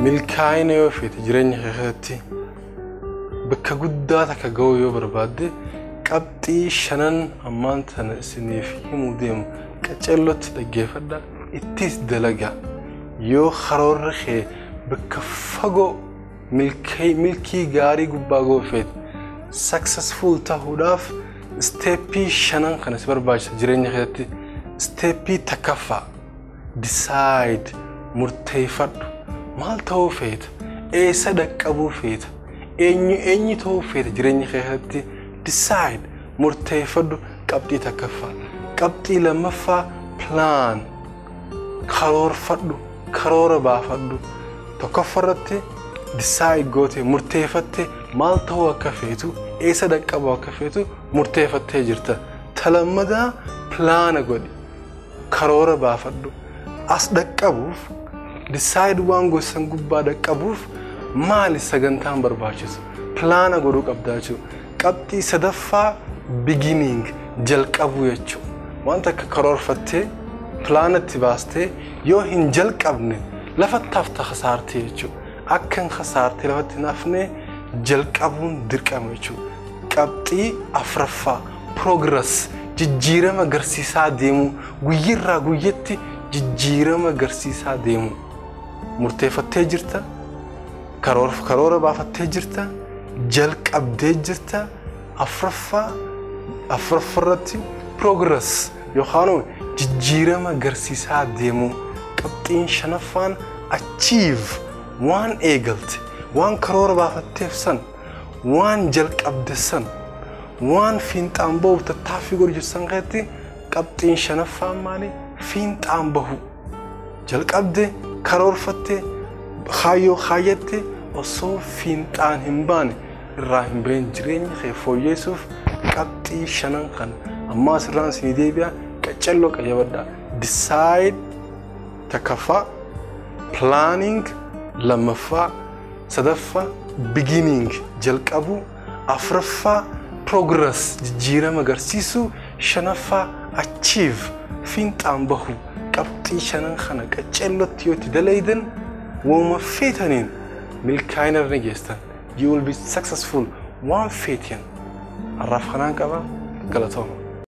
milkaa'ina yoo feete jireenya keessatti bakka guddaa takka ga'uu yoo barbaadde qabxii shanan ammaan tana isiniif himuu deemu qacellotti dhaggeeffadha ittis dalagaa yoo karoorri kee bakka fagoo milkii gaarii gubbaa ga'uu feete successful ta'uudhaaf steppii shanan kana si barbaachisa jireenya keessatti steppii takkaffaa decide murteeffadhu maal ta'uu feeta eessa dhaqqabuu feeta eenyu ta'uu feeta jireenya keessatti decide murteeffadhu qabxii takkaffaa qabxii lammaffaa plan karoorfadhu karoora baafadhu tokkoffarratti decide goote murteeffatte maal ta'uu akka feetu eessa dhaqqabuu akka feetu murteeffattee jirta talammadaa plaana godhi karoora baafadhu as dhaqqabuuf decide waan gosan gubbaa dhaqqabuuf maali sagantaan barbaachisu plaana godhuu qabdaa jechuudha qabxii sadaffaa beginning jalqabuu jechuudha wanta akka karoorfattee plaanatti baastee yoo hin jalqabne lafatti hafta khasaartee jechuudha akka hin khasaartee lafatti hin hafne jalqabuun dirqama jechuudha qabxii afraffaa progress jijjiirama agarsiisaa deemuu guyyirraa guyyatti jijjiirama agarsiisaa deemuu murteeffattee jirta karoora baafattee jirta jalqabdee jirta afraffarratti progress yookaan jijjiirama agarsiisaa deemuu qabxiin shanaffaan achieve waan eegalte waan karoora baafatteef san waan jalqabde san waan fiinxaan bahu tattaaffii godhu san keessatti qabxiin shanaffaan maali fiinxaan bahu jalqabde karoorfatte kaayatte osoo fiinxaan hin baane irraa hin bahin jireenya kee fooyyeessuuf qabxii shanan kan ammaa asirraan isinii deebi'a qaccalloo qayyabadhaa decide takkaffaa planning lammaffaa sadaffaa beginning jalqabuu afraffaa progress jijjiirama agarsiisuu shanaffaa achieve fiinxaan bahu qabxii shanan kana qaccallootti yoo itti dalaydan wooma feetaniin milkaa'ina irra geestan you will be successful waan feetiyan arraaf kanaan qaba galatooma